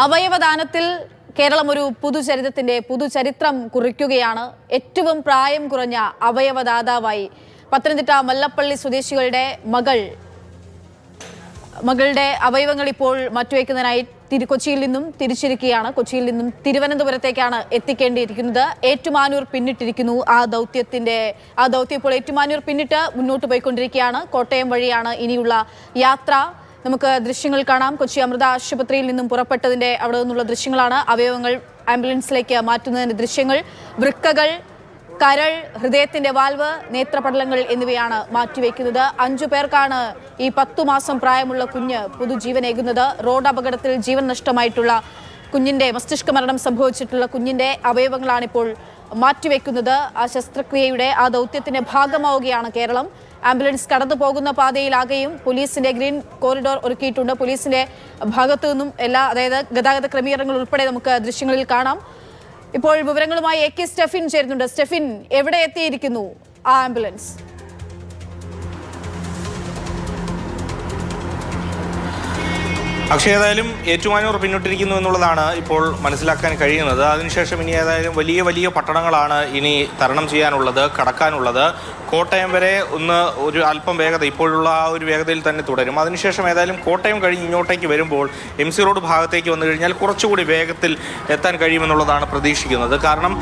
അവയവദാനത്തിൽ കേരളം ഒരു പുതുചരിത്രം കുറിക്കുകയാണ്. ഏറ്റവും പ്രായം കുറഞ്ഞ അവയവദാതാവായി പത്തനംതിട്ട മല്ലപ്പള്ളി സ്വദേശികളുടെ മകളുടെ അവയവങ്ങൾ ഇപ്പോൾ മാറ്റിവെക്കുന്നതിനായി കൊച്ചിയിൽ നിന്നും തിരിച്ചിരിക്കുകയാണ്. കൊച്ചിയിൽ നിന്നും തിരുവനന്തപുരത്തേക്കാണ് എത്തിക്കേണ്ടിയിരിക്കുന്നത്. ഏറ്റുമാനൂർ പിന്നിട്ടിരിക്കുന്നു. ആ ദൗത്യം ഇപ്പോൾ ഏറ്റുമാനൂർ പിന്നിട്ട് മുന്നോട്ട് പോയിക്കൊണ്ടിരിക്കുകയാണ്. കോട്ടയം വഴിയാണ് ഇനിയുള്ള യാത്ര. നമുക്ക് ദൃശ്യങ്ങൾ കാണാം. കൊച്ചി അമൃത ആശുപത്രിയിൽ നിന്നും പുറപ്പെട്ടതിന്റെ അവിടെ നിന്നുള്ള ദൃശ്യങ്ങളാണ്. അവയവങ്ങൾ ആംബുലൻസിലേക്ക് മാറ്റുന്നതിന്റെ ദൃശ്യങ്ങൾ. വൃക്കകൾ, കരൾ, ഹൃദയത്തിന്റെ വാൽവ്, നേത്രപടലങ്ങൾ എന്നിവയാണ് മാറ്റിവെക്കുന്നത്. 5 പേർക്കാണ് ഈ 10 മാസം പ്രായമുള്ള കുഞ്ഞ് പുതുജീവനേകുന്നത്. റോഡ് അപകടത്തിൽ ജീവൻ നഷ്ടമായിട്ടുള്ള കുഞ്ഞിന്റെ മസ്തിഷ്ക മരണം സംഭവിച്ചിട്ടുള്ള കുഞ്ഞിന്റെ അവയവങ്ങളാണിപ്പോൾ മാറ്റിവെക്കുന്നത്. ആ ശസ്ത്രക്രിയയുടെ ആ ദൗത്യത്തിന്റെ ഭാഗമാവുകയാണ് കേരളം. ആംബുലൻസ് കടന്നു പോകുന്ന പാതയിലാകെയും പോലീസിന്റെ ഗ്രീൻ കോറിഡോർ ഒരുക്കിയിട്ടുണ്ട്. പോലീസിന്റെ ഭാഗത്തു നിന്നും അതായത് ഗതാഗത ക്രമീകരണങ്ങൾ ഉൾപ്പെടെ നമുക്ക് ദൃശ്യങ്ങളിൽ കാണാം. ഇപ്പോൾ വിവരങ്ങളുമായി AK സ്റ്റെഫിൻ ചേരുന്നുണ്ട്. സ്റ്റെഫിൻ, എവിടെ എത്തിയിരിക്കുന്നു ആ ആംബുലൻസ്? ഏതായാലും ഏറ്റുമാനൂർ പിന്നിട്ടിരിക്കുന്നു എന്നുള്ളതാണ് ഇപ്പോൾ മനസ്സിലാക്കാൻ കഴിയുന്നത്. അതിനുശേഷം ഇനി ഏതായാലും വലിയ വലിയ പട്ടണങ്ങളാണ് ഇനി തരണം ചെയ്യാനുള്ളത്, കടക്കാനുള്ളത്. കോട്ടയം വരെ ഒരു അല്പം വേഗത, ഇപ്പോഴുള്ള ആ ഒരു വേഗതയിൽ തന്നെ തുടരും. അതിനുശേഷം ഏതായാലും കോട്ടയം കഴിഞ്ഞ് ഇങ്ങോട്ടേക്ക് വരുമ്പോൾ MC റോഡ് ഭാഗത്തേക്ക് വന്നു കഴിഞ്ഞാൽ കുറച്ചുകൂടി വേഗത്തിൽ എത്താൻ കഴിയുമെന്നുള്ളതാണ് പ്രതീക്ഷിക്കുന്നത്. കാരണം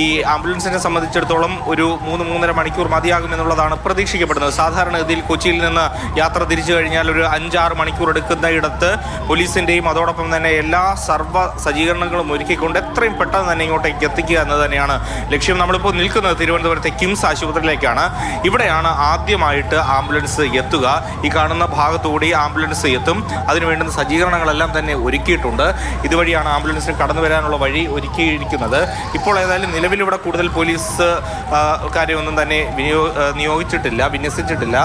ഈ ആംബുലൻസിനെ സംബന്ധിച്ചിടത്തോളം ഒരു 3-3.5 മണിക്കൂർ മതിയാകുമെന്നുള്ളതാണ് പ്രതീക്ഷിക്കപ്പെടുന്നത്. സാധാരണഗതിയിൽ കൊച്ചിയിൽ നിന്ന് യാത്ര തിരിച്ചു കഴിഞ്ഞാൽ ഒരു 5-6 മണിക്കൂർ എടുക്കുന്ന ഇടത്ത് പോലീസിൻ്റെയും അതോടൊപ്പം തന്നെ എല്ലാ സർവ്വ സജ്ജീകരണങ്ങളും ഒരുക്കിക്കൊണ്ട് എത്രയും പെട്ടെന്ന് തന്നെ ഇങ്ങോട്ടേക്ക് എത്തിക്കുക എന്ന് തന്നെയാണ് ലക്ഷ്യം. നമ്മളിപ്പോൾ നിൽക്കുന്നത് തിരുവനന്തപുരത്തെ കിംസ് ആശുപത്രിയിലേക്കാണ്. ഇവിടെയാണ് ആദ്യമായിട്ട് ആംബുലൻസ് എത്തുക. ഈ കാണുന്ന ഭാഗത്തുകൂടി ആംബുലൻസ് എത്തും. അതിനു വേണ്ടുന്ന സജ്ജീകരണങ്ങളെല്ലാം തന്നെ ഒരുക്കിയിട്ടുണ്ട്. ഇതുവഴിയാണ് ആംബുലൻസിന് കടന്നു വരാനുള്ള വഴി ഒരുക്കിയിരിക്കുന്നത്. ഇപ്പോൾ ഏതായാലും നിലവിലിവിടെ കൂടുതൽ പോലീസ് കാര്യമൊന്നും തന്നെ വിന്യസിച്ചിട്ടില്ല.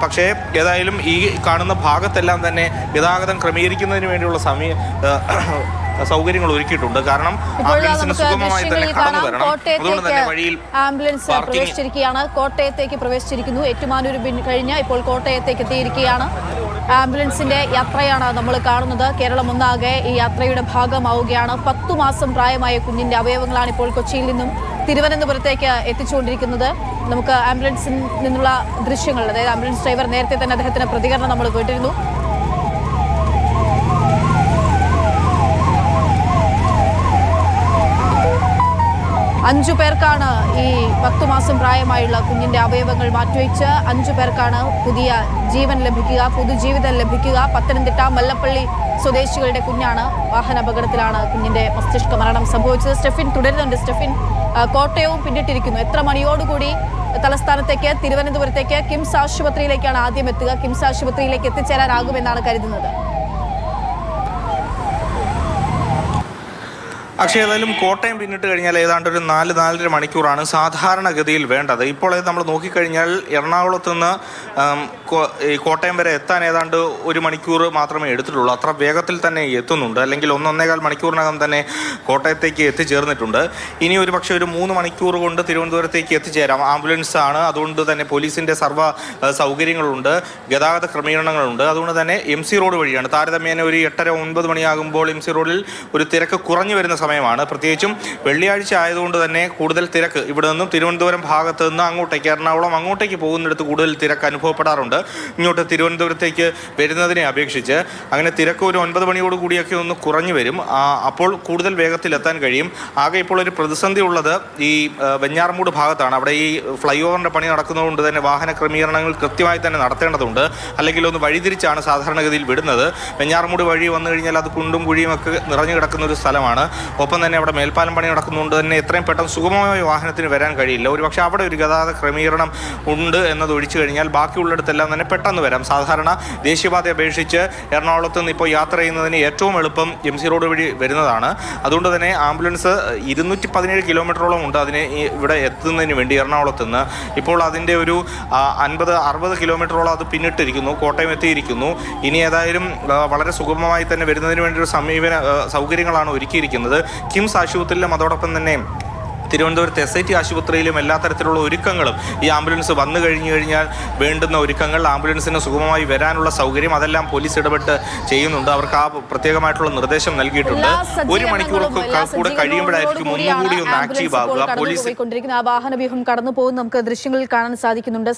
പക്ഷേ ഏതായാലും ഈ കാണുന്ന ഭാഗത്തെല്ലാം തന്നെ ഗതാഗതം ക്രമീകരിക്കുന്നതിന് വേണ്ടിയുള്ള സൗകര്യങ്ങൾ ഒരുക്കിയിട്ടുണ്ട്. കാരണം ആംബുലൻസിന് സുഗമമായി തന്നെ കടന്നു വരണം. അതുകൊണ്ട് തന്നെ വഴിയിൽ ആംബുലൻസ് പ്രവേശിച്ചിരിക്കുകയാണ്. കോട്ടയത്തേക്ക് പ്രവേശിച്ചിരിക്കുന്നു. ഏറ്റുമാനൂർ കഴിഞ്ഞ് ഇപ്പോൾ കോട്ടയത്തേക്ക് എത്തിയിരിക്കുകയാണ്. ആംബുലൻസിന്റെ യാത്രയാണ് നമ്മൾ കാണുന്നത്. കേരളം ഒന്നാകെ ഈ യാത്രയുടെ ഭാഗമാവുകയാണ്. 10 മാസം പ്രായമായ കുഞ്ഞിന്റെ അവയവങ്ങളാണ് ഇപ്പോൾ കൊച്ചിയിൽ നിന്നും തിരുവനന്തപുരത്തേക്ക് എത്തിച്ചുകൊണ്ടിരിക്കുന്നത്. നമുക്ക് ആംബുലൻസിൽ നിന്നുള്ള ദൃശ്യങ്ങൾ, അതായത് ആംബുലൻസ് ഡ്രൈവർ നേരത്തെ തന്നെ അദ്ദേഹത്തിന്റെ പ്രതികരണം നമ്മൾ കേട്ടിരുന്നു. അഞ്ചു പേർക്കാണ് ഈ 10 മാസം പ്രായമായുള്ള കുഞ്ഞിന്റെ അവയവങ്ങൾ മാറ്റിവെച്ച് 5 പേർക്കാണ് പുതിയ ജീവൻ ലഭിക്കുക, പുതുജീവിതം ലഭിക്കുക. പത്തനംതിട്ട മല്ലപ്പള്ളി സ്വദേശികളുടെ കുഞ്ഞാണ്. വാഹനാപകടത്തിലാണ് കുഞ്ഞിന്റെ മസ്തിഷ്ക മരണം സംഭവിച്ചത്. സ്റ്റെഫിൻ തുടരുന്നുണ്ട്. സ്റ്റെഫിൻ, കോട്ടയവും പിന്നിട്ടിരിക്കുന്നു. എത്ര മണിയോടുകൂടി തലസ്ഥാനത്തേക്ക് തിരുവനന്തപുരത്തേക്ക് കിംസ് ആശുപത്രിയിലേക്കാണ് ആദ്യം എത്തുക? കിംസ് ആശുപത്രിയിലേക്ക് എത്തിച്ചേരാനാകുമെന്നാണ് കരുതുന്നത്? ഏതായാലും കോട്ടയം പിന്നിട്ട് കഴിഞ്ഞാൽ ഏതാണ്ട് ഒരു 4-4.5 മണിക്കൂറാണ് സാധാരണഗതിയിൽ വേണ്ടത്. ഇപ്പോൾ നമ്മൾ നോക്കിക്കഴിഞ്ഞാൽ എറണാകുളത്ത് നിന്ന് ഈ കോട്ടയം വരെ എത്താൻ ഏതാണ്ട് 1 മണിക്കൂർ മാത്രമേ എടുത്തിട്ടുള്ളൂ. അത്ര വേഗത്തിൽ തന്നെ എത്തുന്നുണ്ട്. അല്ലെങ്കിൽ 1-1.25 മണിക്കൂറിനകം തന്നെ കോട്ടയത്തേക്ക് എത്തിച്ചേർന്നിട്ടുണ്ട്. ഇനി ഒരു പക്ഷേ ഒരു 3 മണിക്കൂർ കൊണ്ട് തിരുവനന്തപുരത്തേക്ക് എത്തിച്ചേരാം. ആംബുലൻസ് ആണ്, അതുകൊണ്ട് തന്നെ പോലീസിൻ്റെ സർവ്വ സൗകര്യങ്ങളുണ്ട്, ഗതാഗത ക്രമീകരണങ്ങളുണ്ട്. അതുകൊണ്ട് തന്നെ MC റോഡ് വഴിയാണ്. താരതമ്യേന ഒരു 8-9 മണിയാകുമ്പോൾ MC റോഡിൽ ഒരു തിരക്ക് കുറഞ്ഞു വരുന്ന സമയമാണ്. പ്രത്യേകിച്ചും വെള്ളിയാഴ്ച ആയതുകൊണ്ട് തന്നെ കൂടുതൽ തിരക്ക് ഇവിടെ നിന്നും തിരുവനന്തപുരം ഭാഗത്ത് നിന്ന് അങ്ങോട്ടേക്ക്, എറണാകുളം അങ്ങോട്ടേക്ക് പോകുന്നിടത്ത് കൂടുതൽ തിരക്ക് അനുഭവപ്പെടാറുണ്ട്. ഇങ്ങോട്ട് തിരുവനന്തപുരത്തേക്ക് വരുന്നതിനെ അപേക്ഷിച്ച് അങ്ങനെ തിരക്ക് ഒരു 9 മണിയോട് കൂടിയൊക്കെ ഒന്ന് കുറഞ്ഞു വരും. അപ്പോൾ കൂടുതൽ വേഗത്തിൽ എത്താൻ കഴിയും. ആകെ ഇപ്പോൾ ഒരു പ്രതിസന്ധി ഉള്ളത് ഈ വെഞ്ഞാറമൂട് ഭാഗത്താണ്. അവിടെ ഈ ഫ്ലൈ ഓവറിൻ്റെ പണി നടക്കുന്നതുകൊണ്ട് തന്നെ വാഹന ക്രമീകരണങ്ങൾ കൃത്യമായി തന്നെ നടത്തേണ്ടതുണ്ട്. അല്ലെങ്കിൽ ഒന്ന് വഴിതിരിച്ചാണ് സാധാരണഗതിയിൽ വിടുന്നത്. വെഞ്ഞാറമൂട് വഴി വന്നു കഴിഞ്ഞാൽ അത് കുണ്ടും കുഴിയും ഒക്കെ നിറഞ്ഞു കിടക്കുന്ന ഒരു സ്ഥലമാണ്. ഒപ്പം തന്നെ അവിടെ മേൽപ്പാലം പണി നടക്കുന്നതുകൊണ്ട് തന്നെ എത്രയും പെട്ടെന്ന് സുഗമമായ വാഹനത്തിന് വരാൻ കഴിയില്ല. ഒരുപക്ഷെ അവിടെ ഒരു ഗതാഗത ക്രമീകരണം ഉണ്ട് എന്നത് ഒഴിച്ചു കഴിഞ്ഞാൽ ബാക്കിയുള്ളിടത്തെല്ലാം തന്നെ പെട്ടെന്ന് വരാം. സാധാരണ ദേശീയപാത അപേക്ഷിച്ച് എറണാകുളത്ത് നിന്ന് ഇപ്പോൾ യാത്ര ചെയ്യുന്നതിന് ഏറ്റവും എളുപ്പം MC റോഡ് വഴി വരുന്നതാണ്. അതുകൊണ്ട് തന്നെ ആംബുലൻസ് 217 കിലോമീറ്ററോളം ഉണ്ട് ഇവിടെ എത്തുന്നതിന് വേണ്ടി എറണാകുളത്ത് നിന്ന്. ഇപ്പോൾ അതിൻ്റെ ഒരു 50-60 കിലോമീറ്ററോളം അത് പിന്നിട്ടിരിക്കുന്നു, കോട്ടയം എത്തിയിരിക്കുന്നു. ഇനി ഏതായാലും വളരെ സുഗമമായി തന്നെ വരുന്നതിന് വേണ്ടി ഒരു സൗകര്യങ്ങളാണ് ഒരുക്കിയിരിക്കുന്നത്. കിംസ് ആശുപത്രിയിലും അതോടൊപ്പം തന്നെ തിരുവനന്തപുരത്ത് SIT ആശുപത്രിയിലും എല്ലാ തരത്തിലുള്ള ഒരുക്കങ്ങളും ഈ ആംബുലൻസ് വന്നു കഴിഞ്ഞാൽ വേണ്ടുന്ന ഒരുക്കങ്ങൾ, ആംബുലൻസിന് സുഗമമായി വരാനുള്ള സൗകര്യം, അതെല്ലാം പോലീസ് ഇടപെട്ട് ചെയ്യുന്നുണ്ട്. അവർക്ക് ആ പ്രത്യേകമായിട്ടുള്ള നിർദ്ദേശം നൽകിയിട്ടുണ്ട്. 1 മണിക്കൂർ കൂടെ കഴിയുമ്പോഴായിരിക്കും ഒന്നുകൂടി ഒന്ന് ആക്റ്റീവ് ആകുക. പോലീസ് ആ വാഹന വ്യൂഹം കടന്നു പോകുന്ന നമുക്ക് ദൃശ്യങ്ങളിൽ കാണാൻ സാധിക്കുന്നുണ്ട്.